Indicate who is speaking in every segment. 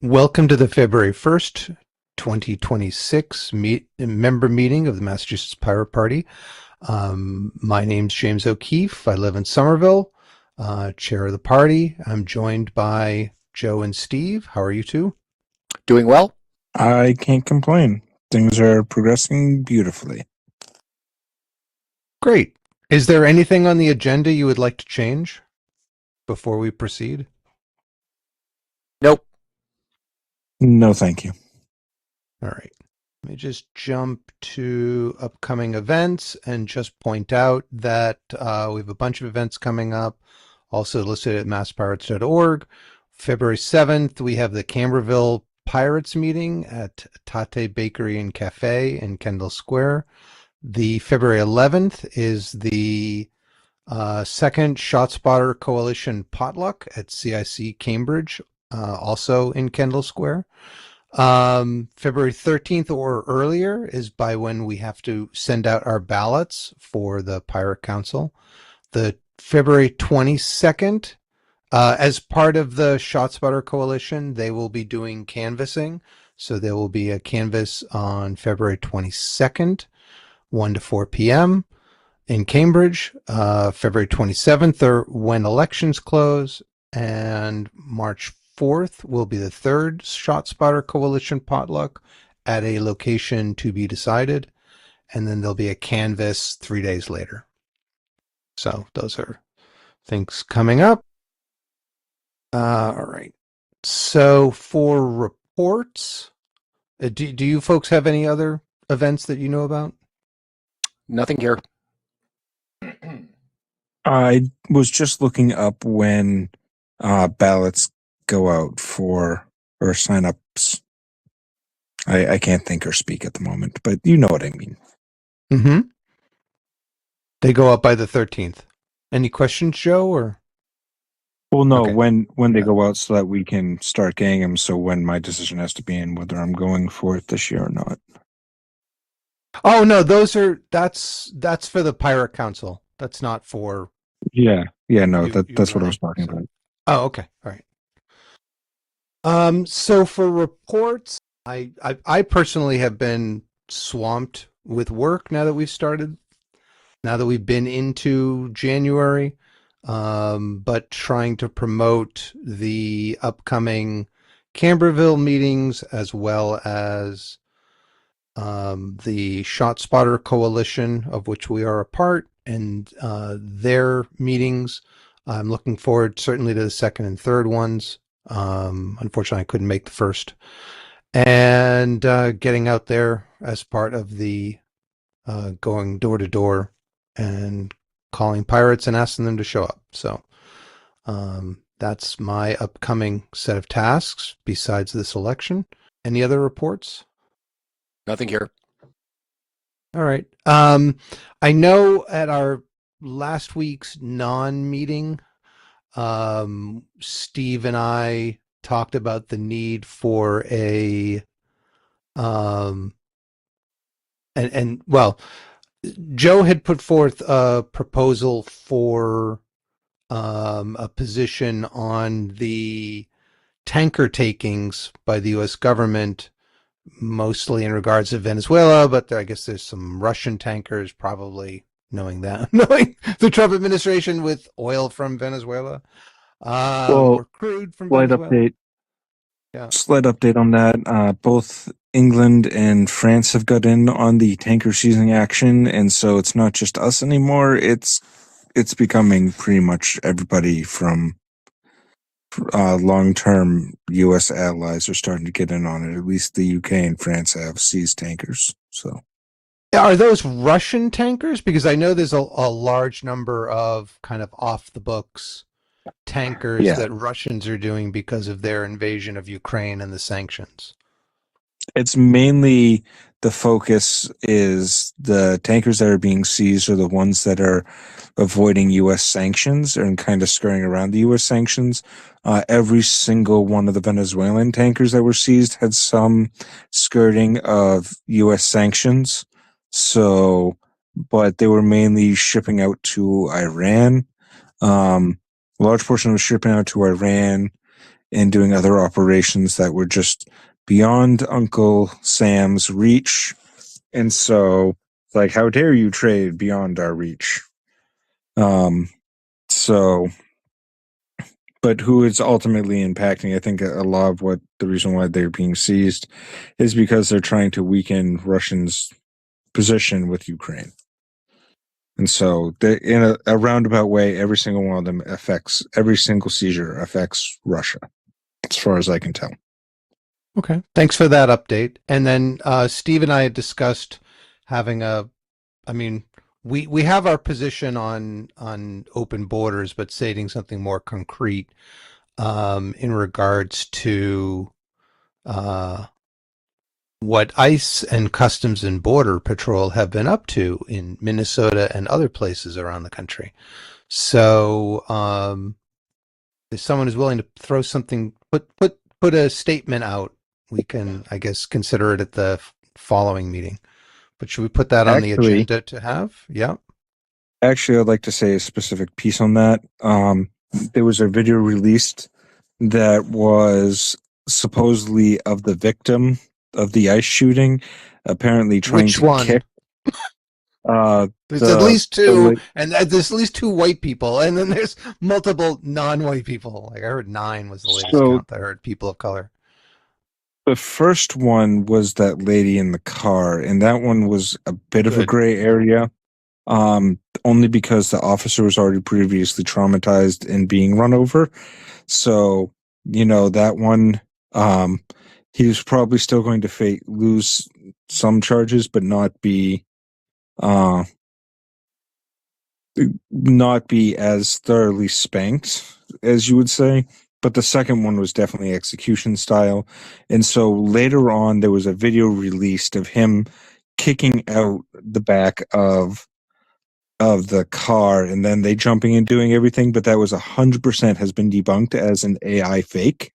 Speaker 1: Welcome to the February 1st, 2026 member meeting of the Massachusetts Pirate Party. My name's James O'Keefe. I live in Somerville, chair of the party. I'm joined by Joe and Steve. How are you two?
Speaker 2: Doing well.
Speaker 3: I can't complain. Things are progressing beautifully.
Speaker 1: Great. Is there anything on the agenda you would like to change before we proceed?
Speaker 2: Nope.
Speaker 3: No, thank you.
Speaker 1: All right. Let me just jump to upcoming events and just point out that we have a bunch of events coming up, also listed at masspirates.org. February 7th, we have the Camberville Pirates meeting at Tate Bakery and Cafe in Kendall Square. The February 11th is the second ShotSpotter Coalition potluck at CIC Cambridge, also in Kendall Square. February 13th or earlier is by when we have to send out our ballots for the Pirate Council. The February 22nd, as part of the ShotSpotter Coalition, they will be doing canvassing. So there will be a canvass on February 22nd, 1 to 4 p.m. in Cambridge. February 27th are when elections close, and March 4th will be the third ShotSpotter Coalition potluck at a location to be decided. And then there'll be a canvass 3 days later. So those are things coming up. All right. So for reports, do you folks have any other events that you know about?
Speaker 2: Nothing here.
Speaker 3: I was just looking up when ballots go out for or sign-ups. I can't think or speak at the moment, but you know what I mean.
Speaker 1: Mm-hmm. They go up by the 13th. Any questions, Joe? Or
Speaker 3: Well, no,
Speaker 1: okay.
Speaker 3: when they go out so that we can start getting them. So when my decision has to be in whether I'm going for it this year or not.
Speaker 1: Oh no, that's for the Pirate Council. That's not for.
Speaker 3: Yeah, no,
Speaker 1: you
Speaker 3: that's what I was
Speaker 1: running,
Speaker 3: talking
Speaker 1: so.
Speaker 3: about.
Speaker 1: Oh, okay, all right. So for reports, I personally have been swamped with work now that we've started. Now that we've been into January, but trying to promote the upcoming Camberville meetings as well as the ShotSpotter Coalition, of which we are a part, and their meetings. I'm looking forward certainly to the second and third ones. Unfortunately, I couldn't make the first. And getting out there as part of the going door to door and calling pirates and asking them to show up. So that's my upcoming set of tasks besides this election. Any other reports?
Speaker 2: Nothing here.
Speaker 1: All right. I know at our last week's non-meeting, Steve and I talked about the need for a and well, Joe had put forth a proposal for a position on the tanker takings by the U.S. government, mostly in regards to Venezuela, but I guess there's some Russian tankers, probably knowing the Trump administration, with oil from Venezuela, or crude from Venezuela.
Speaker 3: Update.
Speaker 1: Yeah.
Speaker 3: Slight update on that. Both England and France have got in on the tanker seizing action, and so it's not just us anymore. It's becoming pretty much everybody from long-term U.S. allies are starting to get in on it. At least the UK and France have seized tankers. So,
Speaker 1: are those Russian tankers? Because I know there's a large number of kind of off-the-books tankers that Russians are doing because of their invasion of Ukraine and the sanctions.
Speaker 3: It's mainly the focus is the tankers that are being seized are the ones that are avoiding U.S. sanctions and kind of skirting around the U.S. sanctions. Every single one of the Venezuelan tankers that were seized had some skirting of U.S. sanctions. So, but they were mainly shipping out to Iran. A large portion was shipping out to Iran and doing other operations that were just beyond Uncle Sam's reach. And so, like, how dare you trade beyond our reach? So, but who it's ultimately impacting, I think a lot of what the reason why they're being seized is because they're trying to weaken Russians' position with Ukraine. And so, in a roundabout way, every single one of them every single seizure affects Russia, as far as I can tell.
Speaker 1: Okay. Thanks for that update. And then Steve and I had discussed having we have our position on open borders, but stating something more concrete in regards to what ICE and Customs and Border Patrol have been up to in Minnesota and other places around the country. So if someone is willing to throw something, put a statement out, we can, I guess, consider it at the following meeting. But should we put that on the agenda to have? Yeah.
Speaker 3: Actually, I'd like to say a specific piece on that. There was a video released that was supposedly of the victim of the ICE shooting, apparently trying
Speaker 1: Which
Speaker 3: to
Speaker 1: one?
Speaker 3: kick.
Speaker 1: There's at least two, and there's at least two white people, and then there's multiple non-white people. Like I heard 9 was the latest count. I heard people of color.
Speaker 3: The first one was that lady in the car, and that one was a bit of a gray area, only because the officer was already previously traumatized and being run over. So, that one, he was probably still going to lose some charges, but not be as thoroughly spanked, as you would say. But the second one was definitely execution style. And so later on, there was a video released of him kicking out the back of the car and then they jumping and doing everything. But that was 100% has been debunked as an AI fake.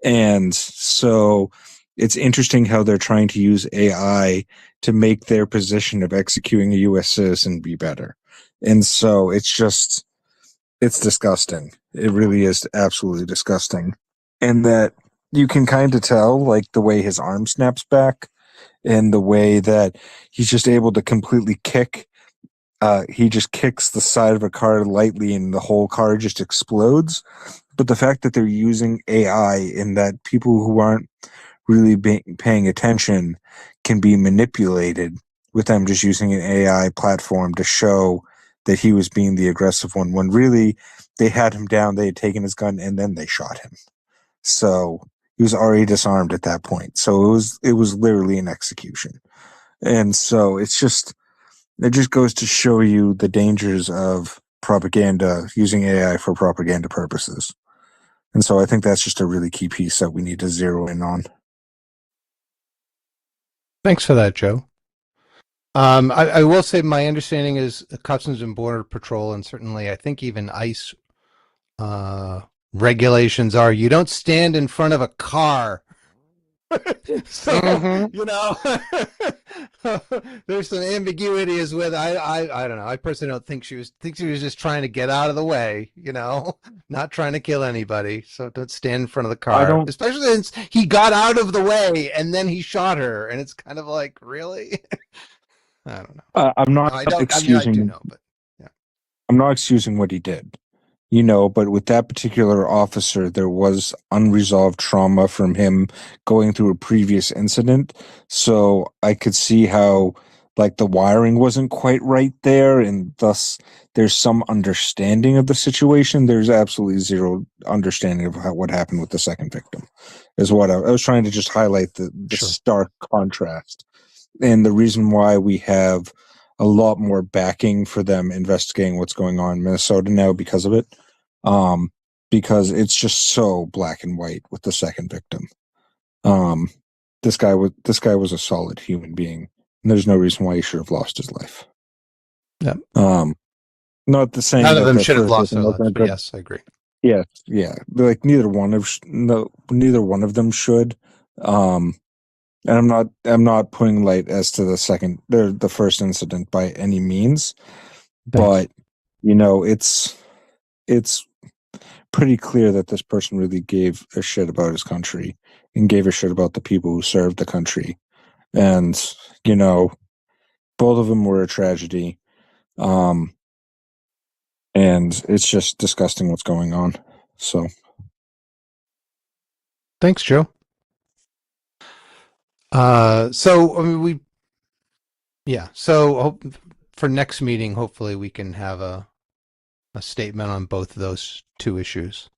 Speaker 3: And so it's interesting how they're trying to use AI to make their position of executing a U.S. citizen be better. And so it's disgusting. It really is absolutely disgusting. And that you can kind of tell, like the way his arm snaps back and the way that he's just able to completely kick. He just kicks the side of a car lightly and the whole car just explodes. But the fact that they're using AI and that people who aren't really paying attention can be manipulated with them just using an AI platform to show that he was being the aggressive one, when really they had him down, they had taken his gun, and then they shot him. So he was already disarmed at that point. So it was literally an execution. And so it just goes to show you the dangers of propaganda, using AI for propaganda purposes. And so I think that's just a really key piece that we need to zero in on.
Speaker 1: Thanks for that, Joe. I will say my understanding is Customs and Border Patrol, and certainly I think even ICE regulations are you don't stand in front of a car. So, there's some ambiguity as with I don't know. I personally don't think she was just trying to get out of the way, not trying to kill anybody. So don't stand in front of the car, especially since he got out of the way and then he shot her, and it's kind of like, really? I don't know.
Speaker 3: I'm not excusing.
Speaker 1: I do know, but yeah.
Speaker 3: I'm not excusing what he did, but with that particular officer, there was unresolved trauma from him going through a previous incident. So I could see how, like, the wiring wasn't quite right there, and thus there's some understanding of the situation. There's absolutely zero understanding of what happened with the second victim, is what I was trying to just highlight the
Speaker 1: Sure.
Speaker 3: stark contrast. And the reason why we have a lot more backing for them investigating what's going on in Minnesota now because of it, because it's just so black and white with the second victim. This guy was a solid human being, and there's no reason why he should have lost his life.
Speaker 1: Yeah.
Speaker 3: Not the same.
Speaker 1: None of them should have lost their lives, but yes, I agree.
Speaker 3: Yeah. Like neither one of them should. And I'm not putting light as to the first incident by any means. Thanks. But it's pretty clear that this person really gave a shit about his country and gave a shit about the people who served the country. And, you know, both of them were a tragedy. And it's just disgusting what's going on. So,
Speaker 1: Thanks, Joe. So I mean, for next meeting, hopefully we can have a statement on both of those two issues.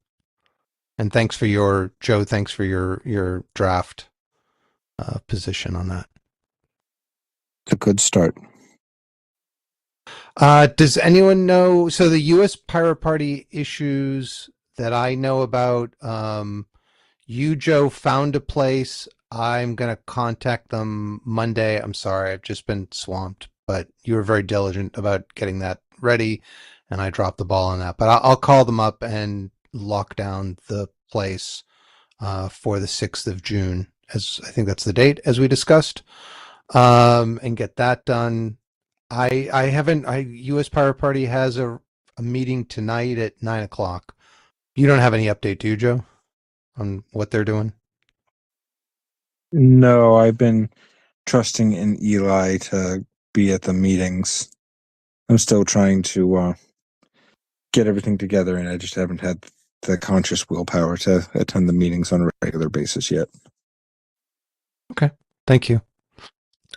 Speaker 1: And thanks for your draft position on that.
Speaker 3: it's a good start.
Speaker 1: Does anyone know? So the U.S. Pirate Party issues that I know about, you, Joe, found a place. I'm going to contact them Monday. I'm sorry, I've just been swamped, but you were very diligent about getting that ready, and I dropped the ball on that. But I'll call them up and lock down the place for the 6th of June, as I think that's the date, as we discussed, and get that done. I haven't. U.S. Pirate Party has a meeting tonight at 9:00. You don't have any update, do you, Joe, on what they're doing?
Speaker 3: No, I've been trusting in Eli to be at the meetings. I'm still trying to get everything together, and I just haven't had the conscious willpower to attend the meetings on a regular basis yet.
Speaker 1: Okay, thank you.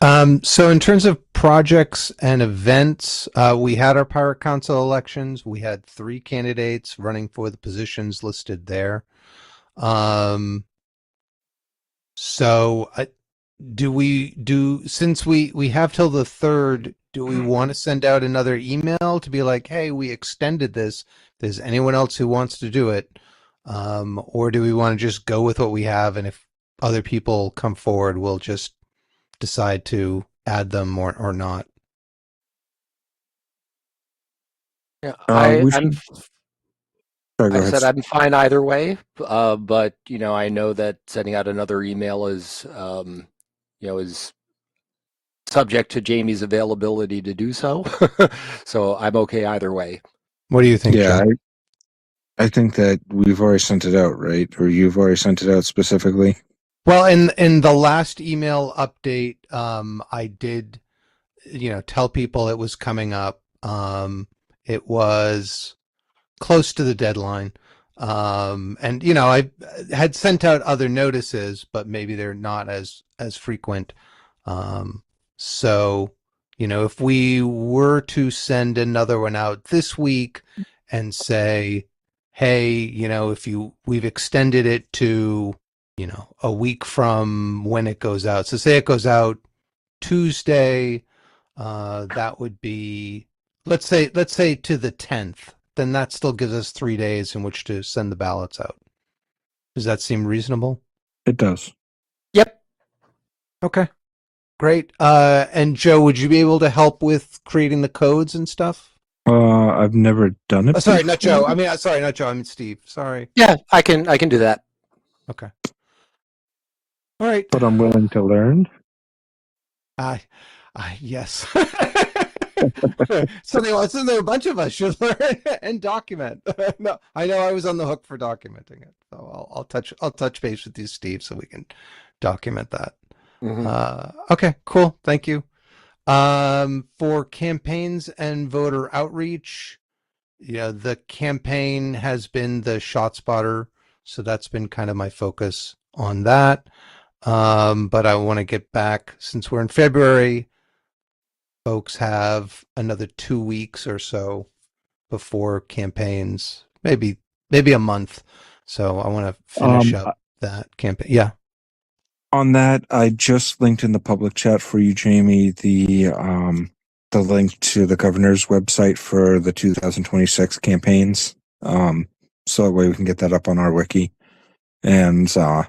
Speaker 1: So in terms of projects and events, we had our Pirate Council elections. We had 3 candidates running for the positions listed there. So since we have till the 3rd, do we want to send out another email to be like, hey, we extended this. If there's anyone else who wants to do it, or do we want to just go with what we have, and if other people come forward, we'll just decide to add them or not?
Speaker 2: Yeah,
Speaker 3: we
Speaker 2: I'm,
Speaker 3: should- Sorry, go
Speaker 2: I
Speaker 3: ahead.
Speaker 2: said I'm fine either way, but I know that sending out another email is is subject to Jamie's availability to do so. So I'm okay either way.
Speaker 1: What do you think,
Speaker 3: Yeah,
Speaker 1: Joe?
Speaker 3: I think that we've already sent it out, right? Or you've already sent it out specifically?
Speaker 1: Well, in the last email update, I did, tell people it was coming up. It was close to the deadline. And I had sent out other notices, but maybe they're not as frequent. So, if we were to send another one out this week and say, hey, we've extended it to, a week from when it goes out. So say it goes out Tuesday, that would be, let's say to the 10th. Then that still gives us 3 days in which to send the ballots out. Does that seem reasonable?
Speaker 3: It does.
Speaker 2: Yep.
Speaker 1: Okay, great. And Joe, would you be able to help with creating the codes and stuff?
Speaker 3: I've never done it.
Speaker 1: Sorry, not Joe.
Speaker 3: before.
Speaker 1: I mean, sorry, not Joe. I mean Steve. Sorry.
Speaker 2: Yeah, I can do that.
Speaker 1: Okay. All right.
Speaker 3: But I'm willing to learn.
Speaker 1: Yes. Something a bunch of us should learn and document. No, I know I was on the hook for documenting it, so I'll touch base with you, Steve, so we can document that. Okay, cool. Thank you. For campaigns and voter outreach, the campaign has been the ShotSpotter, so that's been kind of my focus on that. But I want to get back, since we're in February, folks have another 2 weeks or so before campaigns, maybe a month. So I want to finish up that campaign. Yeah.
Speaker 3: On that, I just linked in the public chat for you, Jamie, the link to the governor's website for the 2026 campaigns. So that way we can get that up on our wiki, and so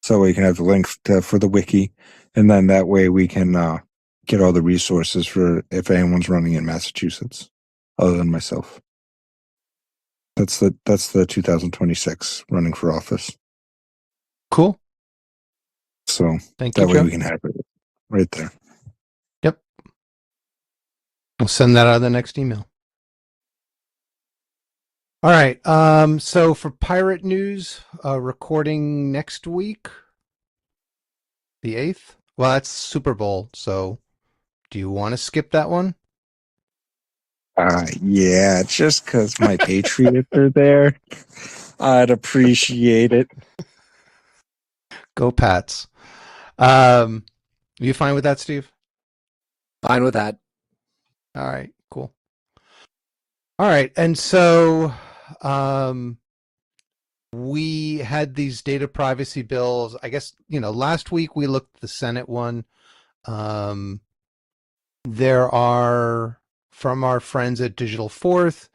Speaker 3: that way you can have the link for the wiki, and then that way we can get all the resources for if anyone's running in Massachusetts, other than myself. That's the 2026 running for office.
Speaker 1: Cool.
Speaker 3: So
Speaker 1: Thank you,
Speaker 3: that way
Speaker 1: Joe.
Speaker 3: we can have it right there.
Speaker 1: Yep. We'll send that out of the next email. All right. So for pirate news, recording next week, the 8th. Well, that's Super Bowl. So do you want to skip that one?
Speaker 3: Yeah, just because my Patriots are there, I'd appreciate it.
Speaker 1: Go Pats. You fine with that, Steve?
Speaker 2: Fine with that.
Speaker 1: All right, cool. All right. And so, we had these data privacy bills. I guess, last week we looked at the Senate one. There are, from our friends at Digital Fourth,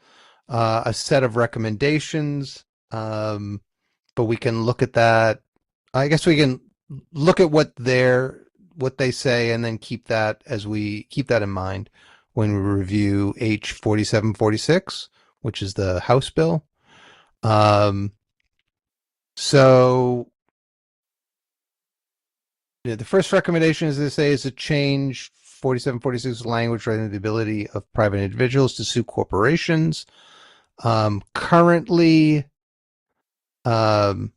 Speaker 1: a set of recommendations. But we can look at that. I guess we can look at what they say and then keep that in mind when we review H 4746, which is the House bill. So the first recommendation, as they say, is to change 4746 language relating to the ability of private individuals to sue corporations. Currently, it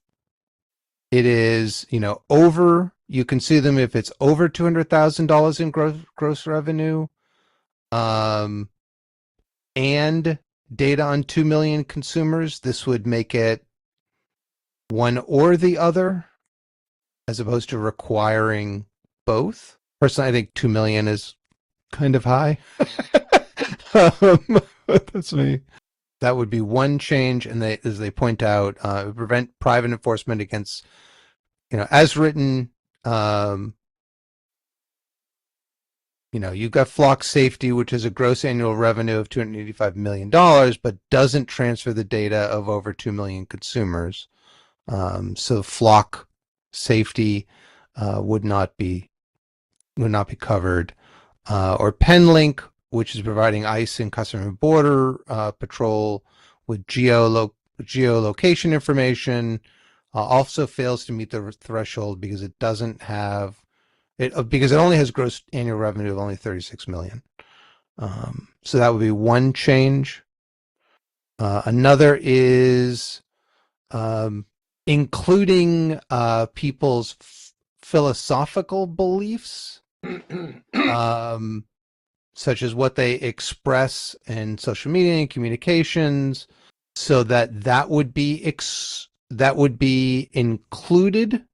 Speaker 1: is, over. You can sue them if it's over $200,000 in gross revenue, and data on 2 million consumers. This would make it one or the other, as opposed to requiring both. Personally, I think 2 million is kind of high. That's me. That would be one change, and as they point out, prevent private enforcement against, as written. You've got Flock Safety, which has a gross annual revenue of $285 million, but doesn't transfer the data of over 2 million consumers. So Flock Safety would not be covered. Or Penlink, which is providing ICE and Customs and Border Patrol with geolocation information, also fails to meet the threshold because it doesn't have because it only has gross annual revenue of only 36 million. So that would be one change. Another is including people's philosophical beliefs, such as what they express in social media and communications, so that would be included,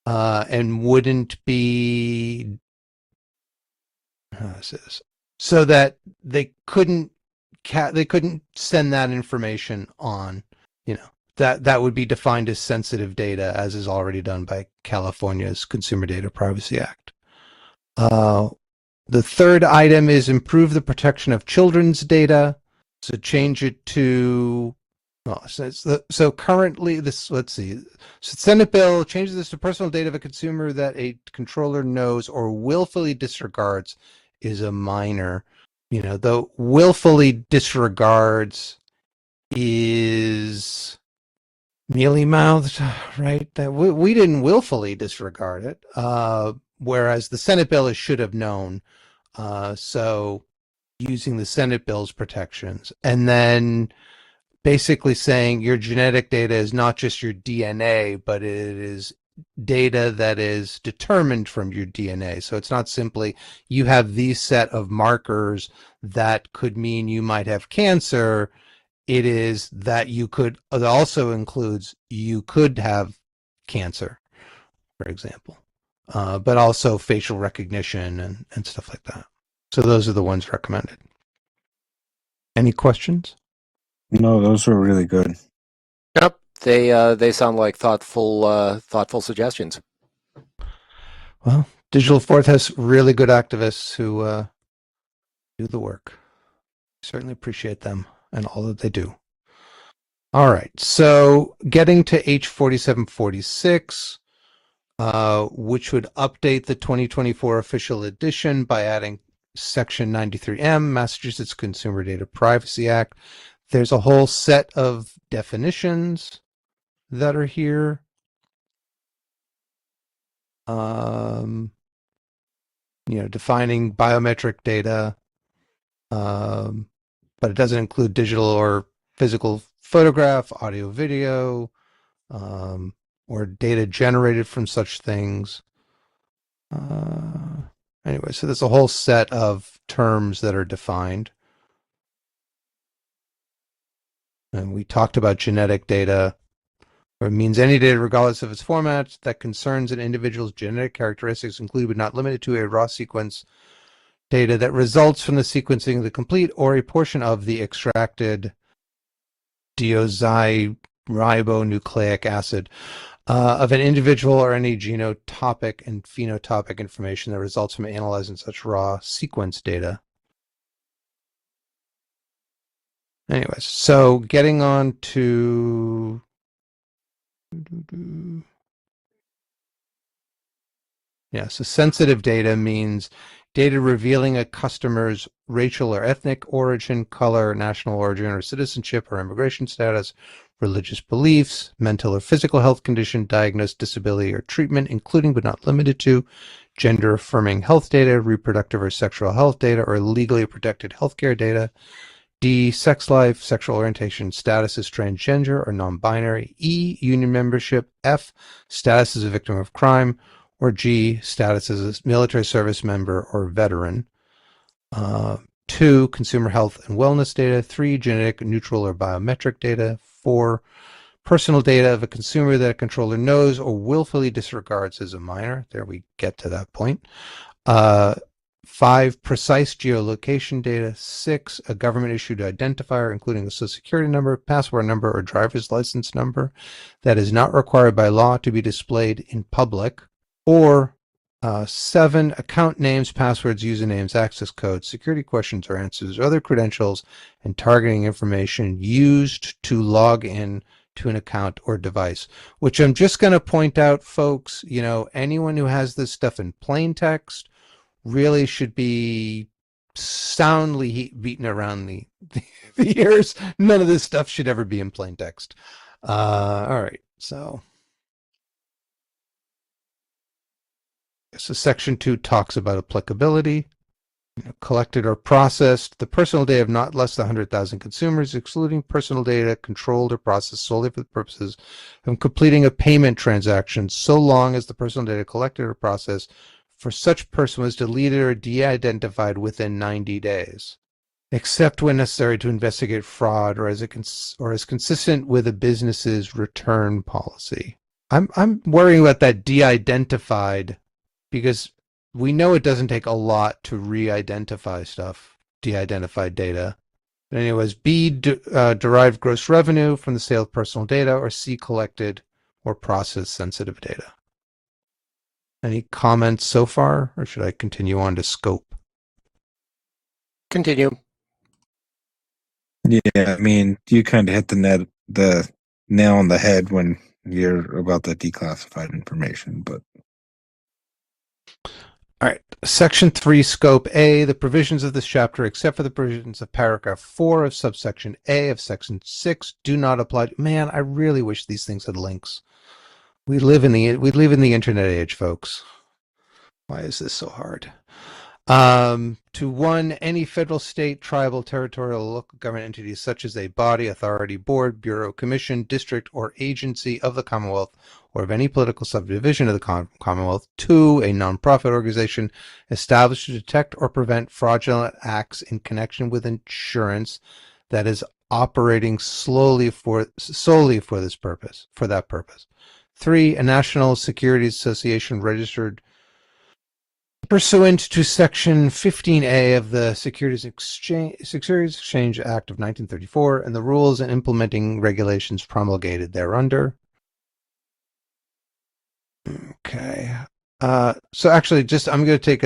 Speaker 1: and wouldn't be so that they couldn't send that information on. That would be defined as sensitive data, as is already done by California's Consumer Data Privacy Act. The third item is improve the protection of children's data. So change it to, so currently this, let's see. So Senate bill changes this to personal data of a consumer that a controller knows or willfully disregards is a minor. The willfully disregards is mealy mouthed, right? That we didn't willfully disregard it. Whereas the Senate bill is should have known. So using the Senate bill's protections, and then basically saying your genetic data is not just your DNA, but it is data that is determined from your DNA. So it's not simply you have these set of markers that could mean you might have cancer. It is that it also includes you could have cancer, for example, but also facial recognition and stuff like that. So those are the ones recommended. Any questions?
Speaker 3: No, those were really good.
Speaker 2: Yep, they sound like thoughtful suggestions.
Speaker 1: Well, Digital Fourth has really good activists who do the work. Certainly appreciate them and all that they do. All right, so getting to H4746, which would update the 2024 official edition by adding Section 93M, Massachusetts Consumer Data Privacy Act. There's a whole set of definitions that are here. Defining biometric data, but it doesn't include digital or physical photograph, audio, video, or data generated from such things. Anyway, so there's a whole set of terms that are defined. And we talked about genetic data, where it means any data, regardless of its format, that concerns an individual's genetic characteristics, including but not limited to a raw sequence data that results from the sequencing of the complete or a portion of the extracted deoxyribonucleic acid of an individual, or any genotypic and phenotypic information that results from analyzing such raw sequence data. Anyways, so getting on to so sensitive data means data revealing a customer's racial or ethnic origin, color, national origin or citizenship or immigration status, religious beliefs, mental or physical health condition, diagnosed disability or treatment, including but not limited to gender affirming health data, reproductive or sexual health data, or legally protected healthcare data. D, sex life, sexual orientation, status as transgender or non-binary. E, union membership. F, status as a victim of crime. Or G, status as a military service member or veteran. 2, consumer health and wellness data. 3, genetic, neutral, or biometric data. 4, personal data of a consumer that a controller knows or willfully disregards as a minor. There we get to that point. 5, precise geolocation data. 6, a government-issued identifier, including a social security number, passport number, or driver's license number that is not required by law to be displayed in public. Or 7, account names, passwords, usernames, access codes, security questions or answers, or other credentials and targeting information used to log in to an account or device. Which I'm just going to point out, folks, anyone who has this stuff in plain text really should be soundly beaten around the ears. None of this stuff should ever be in plain text. All right, so section 2 talks about applicability. Collected or processed the personal data of not less than 100,000 consumers, excluding personal data controlled or processed solely for the purposes of completing a payment transaction, so long as the personal data collected or processed for such person was deleted or de-identified within 90 days, except when necessary to investigate fraud or as consistent with a business's return policy. I'm worrying about that de-identified, because we know it doesn't take a lot to re-identify stuff, de-identified data. But anyways, B, derived gross revenue from the sale of personal data, or C, collected or processed sensitive data. Any comments so far, or should I continue on to scope?
Speaker 2: Continue.
Speaker 3: Yeah, I mean, you kind of hit the nail on the head when you're about the declassified information, but.
Speaker 1: All right, section 3, scope A, the provisions of this chapter, except for the provisions of paragraph 4 of subsection A of section 6, do not apply. Man, I really wish these things had links. We live in the internet age, folks. Why is this so hard? To 1, any federal, state, tribal, territorial, or local government entity such as a body, authority, board, bureau, commission, district, or agency of the Commonwealth or of any political subdivision of the Commonwealth. 2, a nonprofit organization established to detect or prevent fraudulent acts in connection with insurance that is operating solely for this purpose, for that purpose. 3, a National Securities Association registered pursuant to Section 15A of the Securities Exchange Act of 1934 and the rules and implementing regulations promulgated thereunder. Okay. So actually, I'm going to take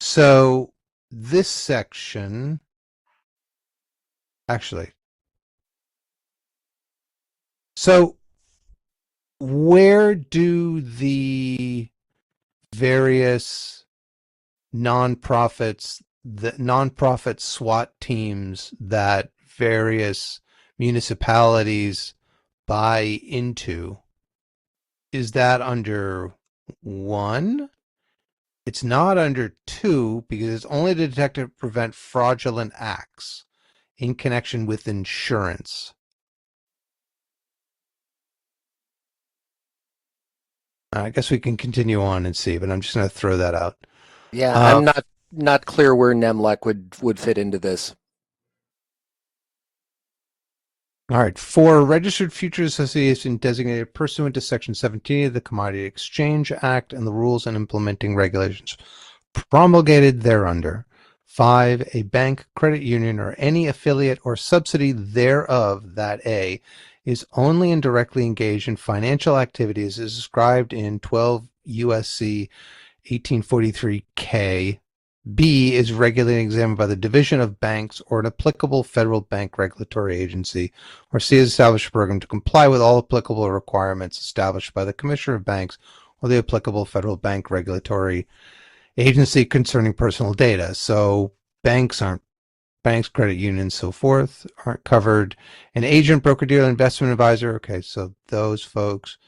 Speaker 1: so this section, so where do the various nonprofits, the nonprofit SWAT teams that various municipalities buy into, is that under 1? It's not under 2 because it's only to detect and prevent fraudulent acts in connection with insurance. I guess we can continue on and see, but I'm just going to throw that out.
Speaker 2: Yeah, I'm not clear where NEMLEC would fit into this.
Speaker 1: All right. For registered futures association designated pursuant to Section 17 of the Commodity Exchange Act and the rules and implementing regulations promulgated thereunder. 5. A bank, credit union, or any affiliate or subsidy thereof that A is only and directly engaged in financial activities as described in 12 USC 1843K. B is regulated and examined by the Division of Banks or an applicable federal bank regulatory agency, or C is established a program to comply with all applicable requirements established by the Commissioner of Banks or the applicable federal bank regulatory agency concerning personal data. So banks, credit unions, so forth aren't covered. An agent, broker, dealer, investment advisor. Okay, so those folks.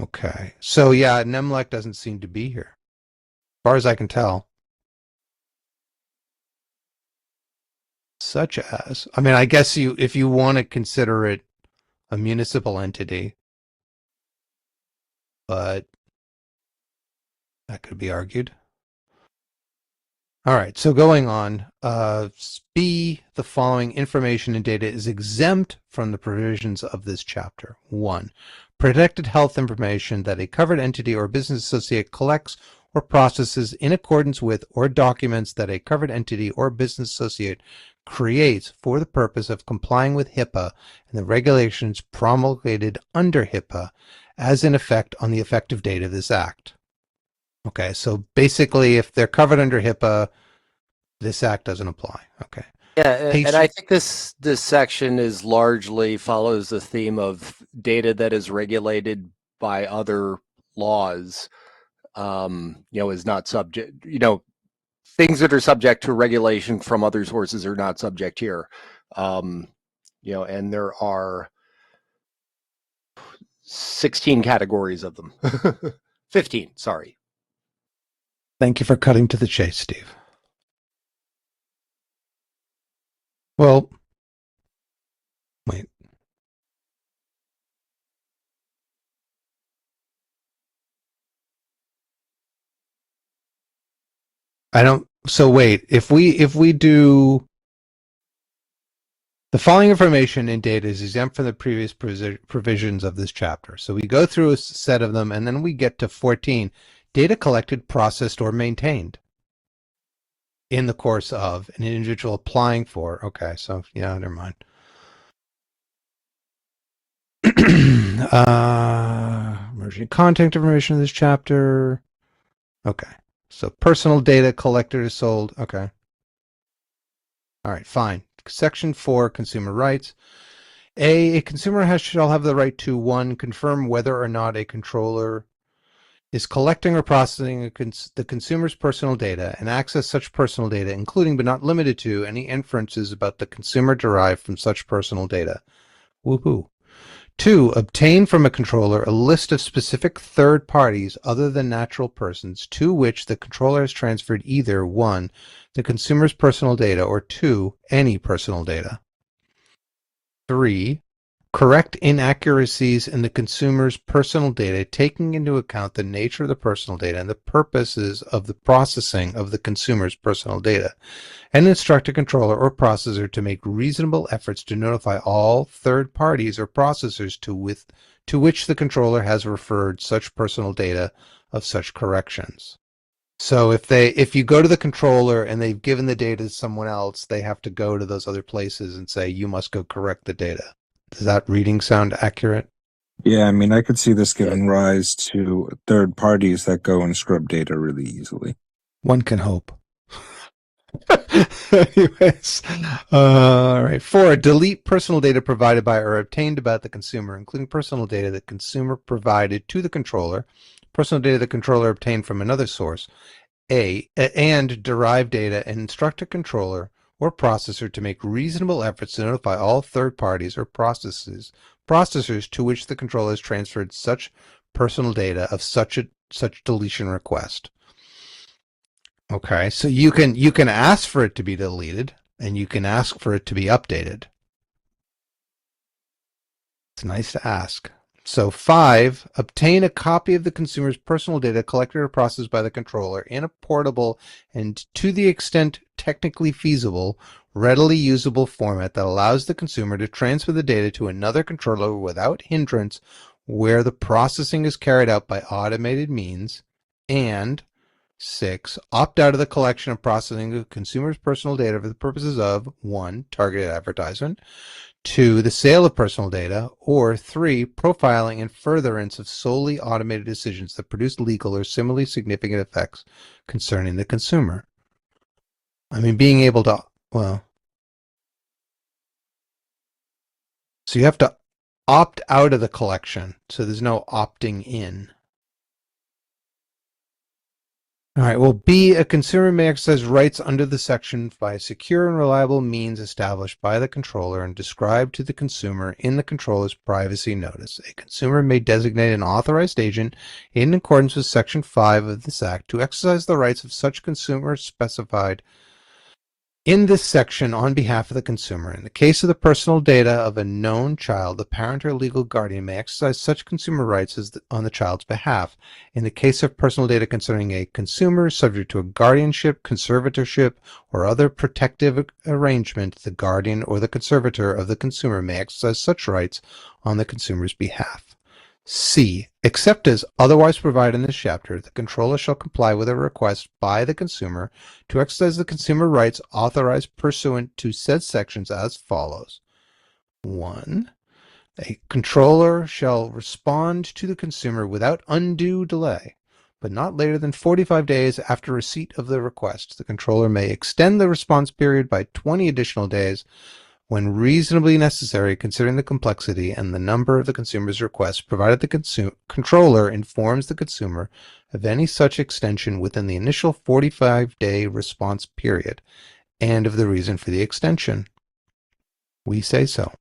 Speaker 1: Okay, so yeah, NEMLEC doesn't seem to be here, as far as I can tell. Such as, I mean, I guess if you want to consider it a municipal entity, but that could be argued. All right, so going on, B, the following information and data is exempt from the provisions of this chapter. 1. Protected health information that a covered entity or business associate collects or processes in accordance with or documents that a covered entity or business associate creates for the purpose of complying with HIPAA and the regulations promulgated under HIPAA as in effect on the effective date of this act. Okay, so basically, if they're covered under HIPAA, this act doesn't apply. Okay.
Speaker 2: Yeah, and I think this section is largely follows the theme of data that is regulated by other laws. Is not subject. Things that are subject to regulation from other sources are not subject here. And there are 16 categories of them. 15, sorry.
Speaker 1: Thank you for cutting to the chase, Steve. Well, wait. So wait, if we do the following information and data is exempt from the previous provisions of this chapter. So we go through a set of them and then we get to 14. Data collected, processed, or maintained in the course of an individual applying for. Okay, so yeah, never mind. Emerging contact information in this chapter. Okay, so personal data collected is sold. Okay. All right, fine. Section 4, consumer rights. A consumer shall have the right to 1, confirm whether or not a controller is collecting or processing the consumer's personal data and access such personal data, including but not limited to any inferences about the consumer derived from such personal data. Woohoo. 2, obtain from a controller a list of specific third parties other than natural persons to which the controller has transferred either 1, the consumer's personal data, or 2, any personal data. 3, correct inaccuracies in the consumer's personal data, taking into account the nature of the personal data and the purposes of the processing of the consumer's personal data, and instruct a controller or processor to make reasonable efforts to notify all third parties or processors to which the controller has referred such personal data of such corrections. So if you go to the controller and they've given the data to someone else, they have to go to those other places and say, you must go correct the data. Does that reading sound accurate?
Speaker 3: Yeah, I mean, I could see this giving rise to third parties that go and scrub data really easily.
Speaker 1: One can hope. Anyways, all right. 4, delete personal data provided by or obtained about the consumer, including personal data the consumer provided to the controller, personal data the controller obtained from another source, and derived data, and instruct a controller or processor to make reasonable efforts to notify all third parties or processors to which the controller has transferred such personal data of such deletion request. Okay, so you can ask for it to be deleted, and you can ask for it to be updated. It's nice to ask. So 5, obtain a copy of the consumer's personal data collected or processed by the controller in a portable and, to the extent technically feasible, readily usable format that allows the consumer to transfer the data to another controller without hindrance where the processing is carried out by automated means. And 6, opt out of the collection and processing of consumers' personal data for the purposes of 1, targeted advertisement, 2, the sale of personal data, or 3, profiling and furtherance of solely automated decisions that produce legal or similarly significant effects concerning the consumer. I mean, being able to, well, so you have to opt out of the collection, so there's no opting in. All right, well, B, a consumer may exercise rights under the section by a secure and reliable means established by the controller and described to the consumer in the controller's privacy notice. A consumer may designate an authorized agent in accordance with Section 5 of this Act to exercise the rights of such consumer specified in this section on behalf of the consumer. In the case of the personal data of a known child, the parent or legal guardian may exercise such consumer rights on the child's behalf. In the case of personal data concerning a consumer subject to a guardianship, conservatorship, or other protective arrangement, the guardian or the conservator of the consumer may exercise such rights on the consumer's behalf. C, except as otherwise provided in this chapter, the controller shall comply with a request by the consumer to exercise the consumer rights authorized pursuant to said sections as follows. 1, a controller shall respond to the consumer without undue delay, but not later than 45 days after receipt of the request. The controller may extend the response period by 20 additional days when reasonably necessary, considering the complexity and the number of the consumer's requests, provided the controller informs the consumer of any such extension within the initial 45-day response period and of the reason for the extension. We say so.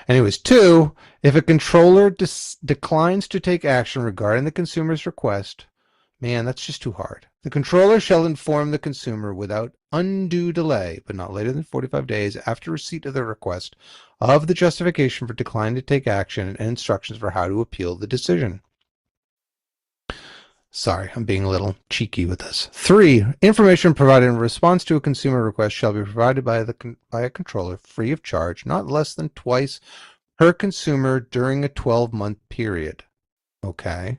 Speaker 1: Anyways, 2, if a controller declines to take action regarding the consumer's request, man, that's just too hard. The controller shall inform the consumer without undue delay, but not later than 45 days after receipt of the request, of the justification for declining to take action and instructions for how to appeal the decision. Sorry, I'm being a little cheeky with this. 3, information provided in response to a consumer request shall be provided by a controller free of charge, not less than twice per consumer during a 12-month period. Okay.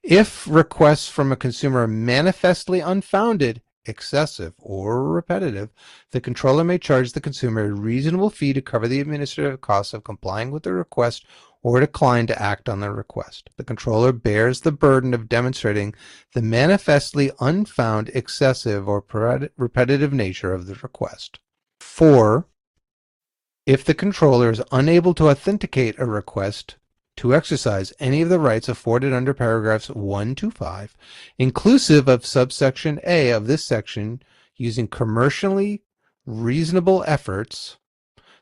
Speaker 1: If requests from a consumer are manifestly unfounded, excessive, or repetitive, the controller may charge the consumer a reasonable fee to cover the administrative costs of complying with the request or decline to act on the request. The controller bears the burden of demonstrating the manifestly unfound, excessive, or repetitive nature of the request. 4, if the controller is unable to authenticate a request to exercise any of the rights afforded under paragraphs 1 to 5, inclusive of subsection A of this section, using commercially reasonable efforts,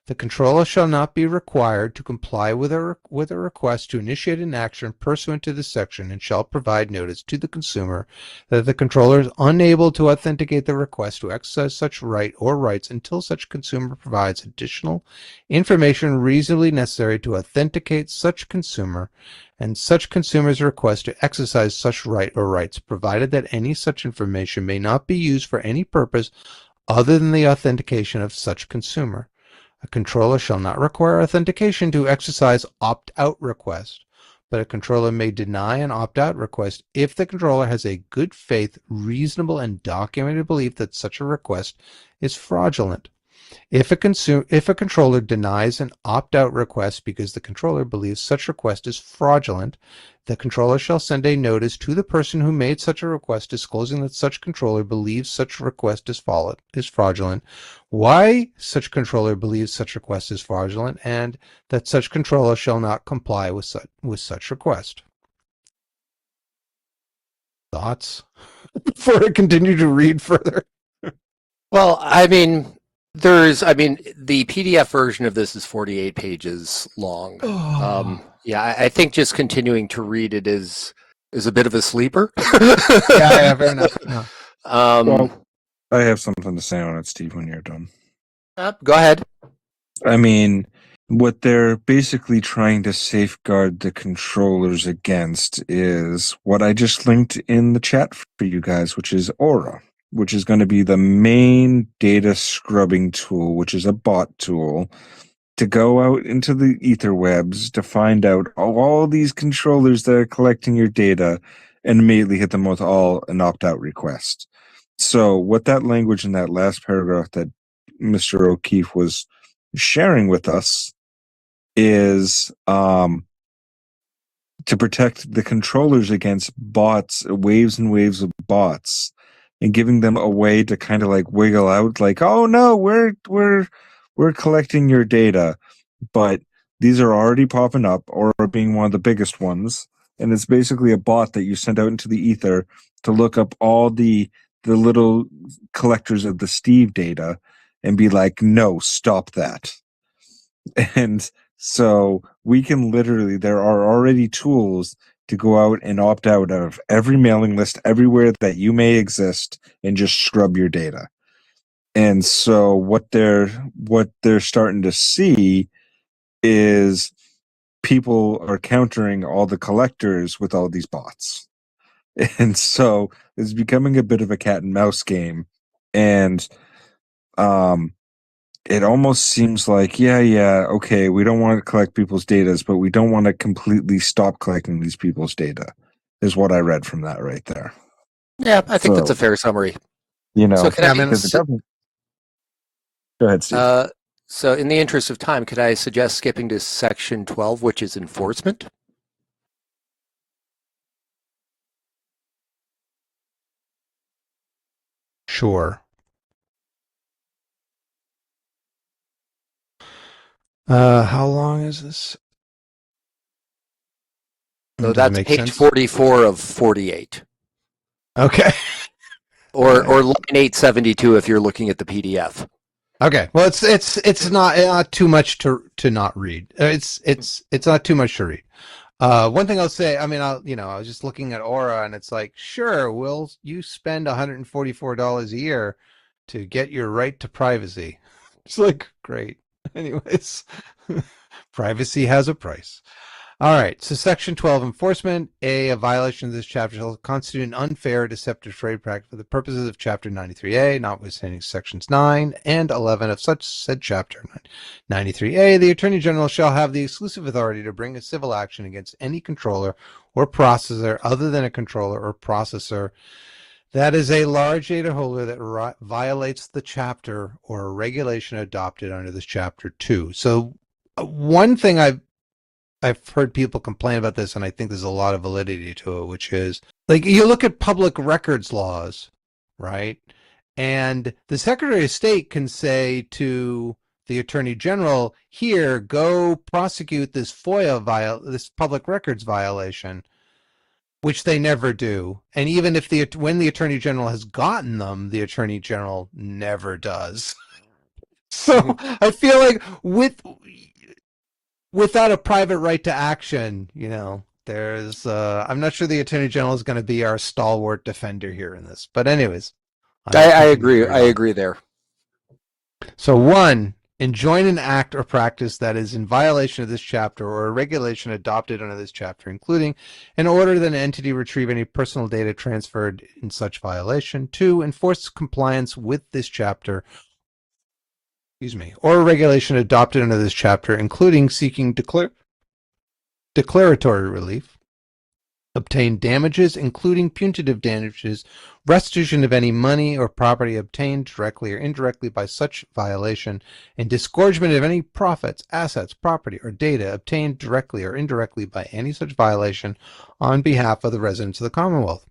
Speaker 1: the controller shall not be required to comply with a request to initiate an action pursuant to this section and shall provide notice to the consumer that the controller is unable to authenticate the request to exercise such right or rights until such consumer provides additional information reasonably necessary to authenticate such consumer and such consumer's request to exercise such right or rights, provided that any such information may not be used for any purpose other than the authentication of such consumer. A controller shall not require authentication to exercise opt-out request, but a controller may deny an opt-out request if the controller has a good faith, reasonable, and documented belief that such a request is fraudulent. If a controller denies an opt-out request because the controller believes such request is fraudulent, the controller shall send a notice to the person who made such a request disclosing that such controller believes such request is fraudulent, why such controller believes such request is fraudulent, and that such controller shall not comply with such request. Thoughts? Before I continue to read further.
Speaker 2: Well, I mean, the PDF version of this is 48 pages long. Yeah, I think just continuing to read it is a bit of a sleeper.
Speaker 1: Yeah, fair enough. No.
Speaker 3: Well, I have something to say on it, Steve, when you're done.
Speaker 2: Go ahead.
Speaker 3: I mean, what they're basically trying to safeguard the controllers against is what I just linked in the chat for you guys, which is Aura, which is going to be the main data scrubbing tool, which is a bot tool to go out into the ether webs to find out all these controllers that are collecting your data and immediately hit them with all an opt-out request. So what that language in that last paragraph that Mr. O'Keefe was sharing with us is to protect the controllers against bots, waves and waves of bots, and giving them a way to kind of like wiggle out, like, oh no, we're collecting your data, but these are already popping up, or being one of the biggest ones, and it's basically a bot that you send out into the ether to look up all the little collectors of the Steve data and be like, no, stop that. And so we can literally, there are already tools to go out and opt out of every mailing list everywhere that you may exist and just scrub your data. And so what they're starting to see is people are countering all the collectors with all these bots. And so it's becoming a bit of a cat and mouse game. And it almost seems like, yeah, okay, we don't want to collect people's data, but we don't want to completely stop collecting these people's data, is what I read from that right there.
Speaker 2: Yeah, I think that's
Speaker 3: So,
Speaker 2: a fair summary.
Speaker 3: You know,
Speaker 2: So can
Speaker 1: Yeah,
Speaker 2: I,
Speaker 1: I mean,
Speaker 3: because the government. Go ahead, Steve.
Speaker 2: so in the interest of time, could I suggest skipping to section 12, which is enforcement?
Speaker 1: Sure. How long is this?
Speaker 2: So
Speaker 1: Does it
Speaker 2: that's
Speaker 1: make
Speaker 2: page
Speaker 1: sense?
Speaker 2: 44 of 48.
Speaker 1: Okay.
Speaker 2: Or
Speaker 1: Right.
Speaker 2: or line 872 if you're looking at the PDF.
Speaker 1: Okay. Well, it's not too much to not read. It's not too much to read. One thing I'll say, I mean, I was just looking at Aura, and it's like, sure, will you spend $144 a year to get your right to privacy? It's like, great. Anyways, privacy has a price. All right. So Section 12, enforcement. A violation of this chapter shall constitute an unfair or deceptive trade practice for the purposes of Chapter 93A, notwithstanding Sections 9 and 11 of such said Chapter 93A. The Attorney General shall have the exclusive authority to bring a civil action against any controller or processor other than a controller or processor that is a large data holder that violates the chapter or a regulation adopted under this Chapter 2. So one thing I've heard people complain about this, and I think there's a lot of validity to it, which is like you look at public records laws, right? And the Secretary of State can say to the Attorney General, "Here, go prosecute this this public records violation," which they never do. And even if when the Attorney General has gotten them, the Attorney General never does. So I feel like without a private right to action, there's I'm not sure the Attorney General is going to be our stalwart defender here in this. But anyways,
Speaker 2: I agree. I agree there.
Speaker 1: So 1, enjoin an act or practice that is in violation of this chapter or a regulation adopted under this chapter, including in order that an entity retrieve any personal data transferred in such violation. 2, enforce compliance with this chapter or a regulation adopted under this chapter, including seeking declaratory relief, obtain damages, including punitive damages, restitution of any money or property obtained directly or indirectly by such violation, and disgorgement of any profits, assets, property, or data obtained directly or indirectly by any such violation on behalf of the residents of the Commonwealth.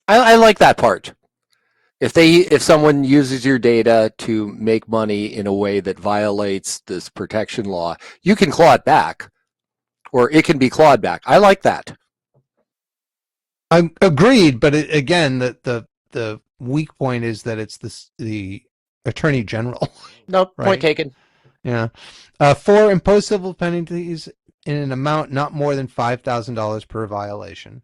Speaker 2: I like that part. If someone uses your data to make money in a way that violates this protection law, you can claw it back, or it can be clawed back. I like that.
Speaker 1: I'm agreed, but again, the weak point is that it's the Attorney General.
Speaker 2: No,
Speaker 1: Right.
Speaker 2: point taken.
Speaker 1: Yeah. 4, impose civil penalties in an amount not more than $5,000 per violation.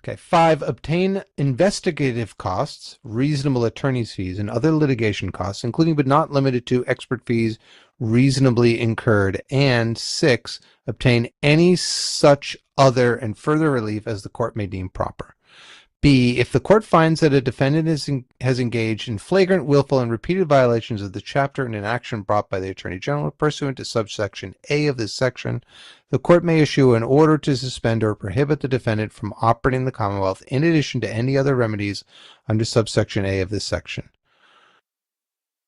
Speaker 1: Okay. 5, obtain investigative costs, reasonable attorney's fees, and other litigation costs, including but not limited to expert fees reasonably incurred. And 6, obtain any such other and further relief as the court may deem proper. B, if the court finds that a defendant has engaged in flagrant, willful, and repeated violations of the chapter in an action brought by the Attorney General pursuant to subsection A of this section, the court may issue an order to suspend or prohibit the defendant from operating in the Commonwealth in addition to any other remedies under subsection A of this section.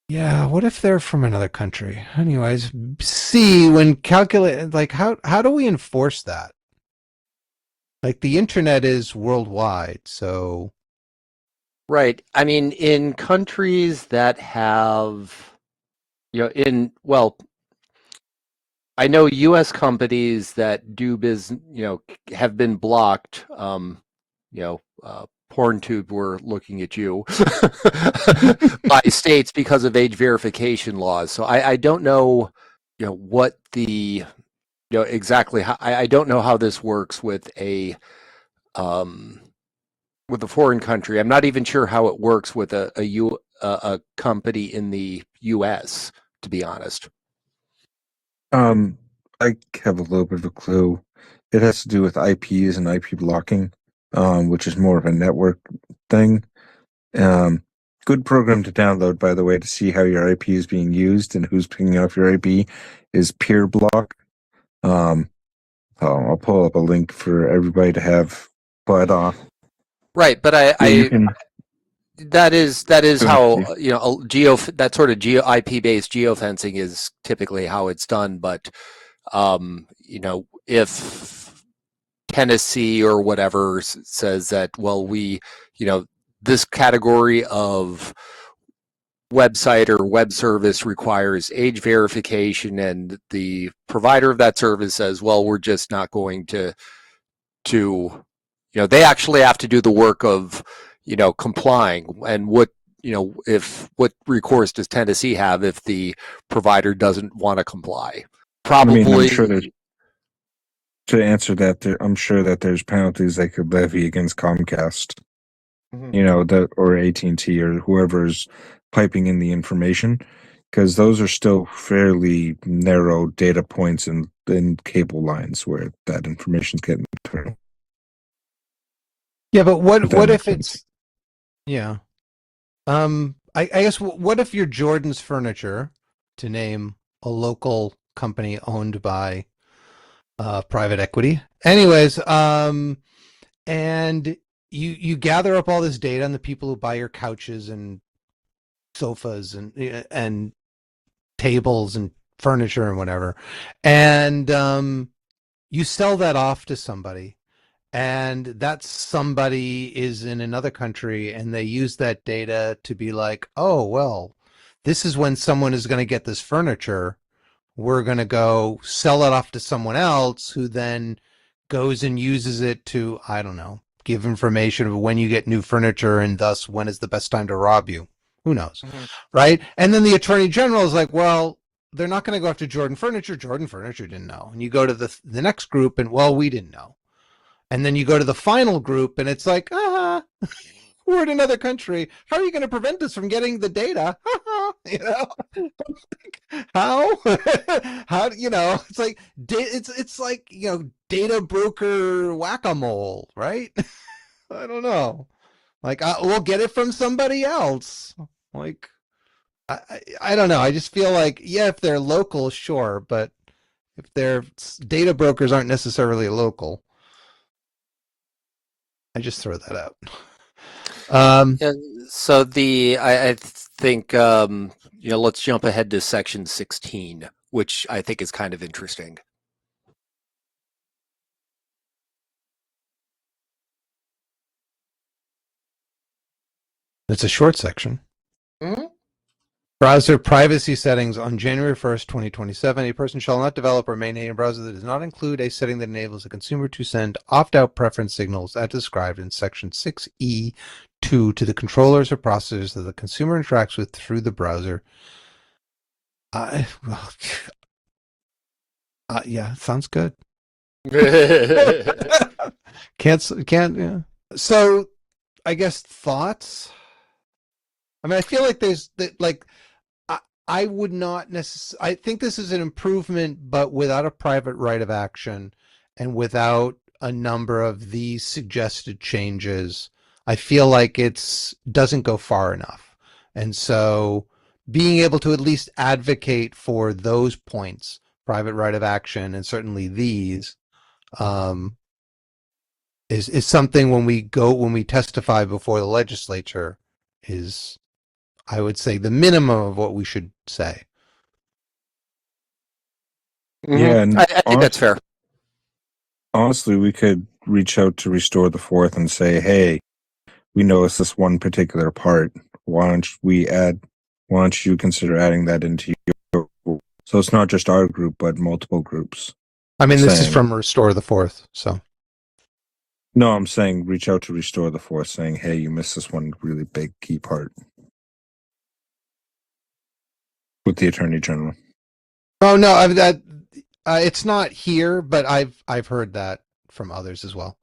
Speaker 1: Yeah, what if they're from another country? Anyways, C, when calculate, like, how do we enforce that? Like, the internet is worldwide, so
Speaker 2: Right. I mean, in countries that have, I know U.S. companies that do business, have been blocked. PornTube, we're looking at you by states because of age verification laws. So I don't know, what the, exactly how, I don't know how this works with a foreign country. I'm not even sure how it works with a company in the U.S., to be honest.
Speaker 3: I have a little bit of a clue. It has to do with IPs and IP blocking, which is more of a network thing. Good program to download, by the way, to see how your IP is being used and who's picking up your IP is PeerBlock. I'll pull up a link for everybody to have, but
Speaker 2: right. But that is how that sort of IP based geofencing is typically how it's done. But if Tennessee or whatever says that, well, this category of website or web service requires age verification, and the provider of that service says, well, we're just not going to they actually have to do the work of complying. And what recourse does Tennessee have if the provider doesn't want to comply? Probably.
Speaker 3: I'm sure to answer that, I'm sure that there's penalties they could levy against Comcast, or AT&T or whoever's piping in the information, because those are still fairly narrow data points in cable lines where that information's getting through.
Speaker 1: Yeah, but what if it's I guess what if you're Jordan's Furniture, to name a local company owned by private equity. Anyways, and you gather up all this data on the people who buy your couches and sofas and tables and furniture and whatever, and you sell that off to somebody, and that somebody is in another country, and they use that data to be like, oh, well, this is when someone is going to get this furniture. We're going to go sell it off to someone else who then goes and uses it to, I don't know, give information of when you get new furniture and thus when is the best time to rob you. Who knows, right? And then the Attorney General is like, well, they're not going to go after Jordan Furniture. Jordan Furniture didn't know. And you go to the next group and, well, we didn't know. And then you go to the final group and it's like, we're in another country. How are you going to prevent us from getting the data? How? How? It's like it's like data broker whack-a-mole, right? I don't know. Like we'll get it from somebody else. Like I don't know. I just feel like if they're local, sure, but if their data brokers aren't necessarily local, I just throw that out.
Speaker 2: So I think let's jump ahead to section 16, which I think is kind of interesting.
Speaker 1: It's a short section.
Speaker 2: Mm-hmm.
Speaker 1: Browser privacy settings on January 1st, 2027. A person shall not develop or maintain a browser that does not include a setting that enables a consumer to send opt-out preference signals as described in section 6E2 to the controllers or processors that the consumer interacts with through the browser. Yeah, sounds good. Can't. Yeah. So, I guess thoughts. I mean, I feel like there's that. Like, I would not necessarily. I think this is an improvement, but without a private right of action, and without a number of these suggested changes, I feel like it's doesn't go far enough. And so, being able to at least advocate for those points, private right of action, and certainly these, um, is something when we testify before the legislature is, I would say, the minimum of what we should say.
Speaker 3: Yeah, and
Speaker 2: I think that's fair.
Speaker 3: honestly, we could reach out to Restore the Fourth and say, hey, we noticed this one particular part. Why don't you consider adding that into your group? So it's not just our group, but multiple groups.
Speaker 1: I mean, this is
Speaker 3: Saying-
Speaker 1: from Restore the Fourth, so.
Speaker 3: No, I'm saying reach out to Restore the Fourth, saying, hey, you missed this one really big key part with the Attorney General.
Speaker 1: Oh no, it's not here, but I've heard that from others as well.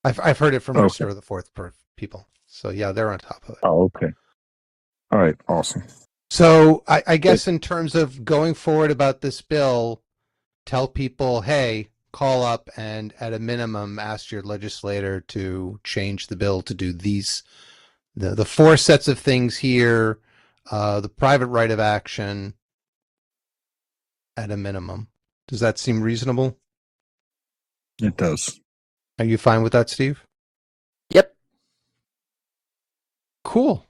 Speaker 1: I've heard it from
Speaker 3: Okay.
Speaker 1: Restore the Fourth people. So yeah, they're on top of it.
Speaker 3: Oh, okay. All right, awesome.
Speaker 1: So I guess in terms of going forward about this bill, tell people, hey, call up and at a minimum ask your legislator to change the bill to do these, the four sets of things here, the private right of action at a minimum. Does that seem reasonable?
Speaker 3: It does.
Speaker 1: Are you fine with that, Steve?
Speaker 2: Yep.
Speaker 1: Cool.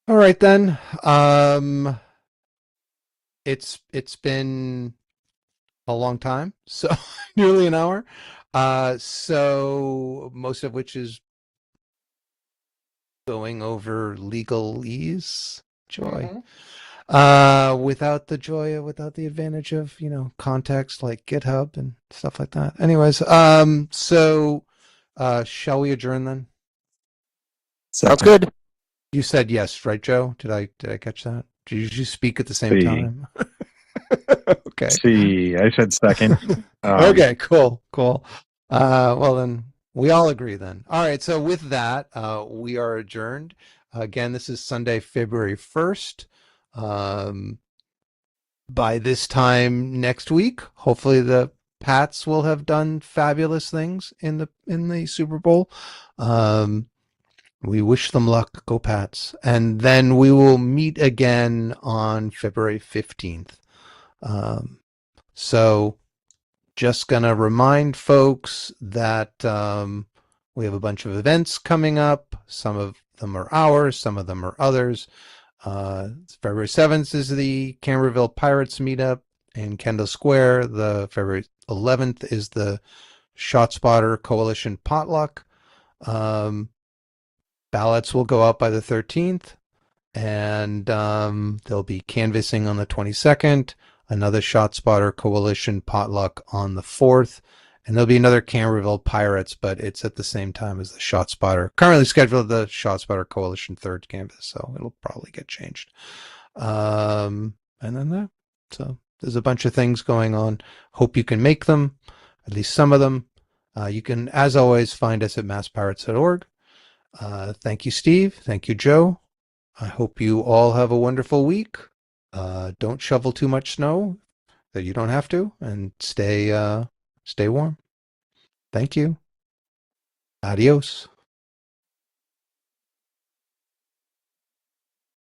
Speaker 1: All right then. It's been a long time, so nearly an hour. So most of which is going over legalese. Joy. Without the joy, without the advantage of, context like GitHub and stuff like that. Anyways, so shall we adjourn then?
Speaker 2: Sounds good.
Speaker 1: You said yes, right, Joe? Did I catch that? Did you speak at the same
Speaker 3: See.
Speaker 1: time? Okay.
Speaker 3: See, I said second.
Speaker 1: Okay, cool. Well then, we all agree then. All right, so with that, we are adjourned. Again, this is Sunday, February 1st. By this time next week, hopefully the Pats will have done fabulous things in the Super Bowl. We wish them luck. Go Pats. And then we will meet again on February 15th. So just going to remind folks that we have a bunch of events coming up. Some of them are ours, some of them are others. February 7th is the Camberville Pirates meetup in Kendall Square. The February 11th is the ShotSpotter Coalition potluck. Ballots will go out by the 13th, and there'll be canvassing on the 22nd, another ShotSpotter Coalition potluck on the 4th, and there'll be another Camberville Pirates, but it's at the same time as the ShotSpotter. Currently scheduled the ShotSpotter Coalition 3rd canvass, so it'll probably get changed. And then that. So there's a bunch of things going on. Hope you can make them, at least some of them. You can, as always, find us at masspirates.org. Thank you, Steve. Thank you, Joe. I hope you all have a wonderful week. Don't shovel too much snow that you don't have to, and stay warm. Thank you. Adios.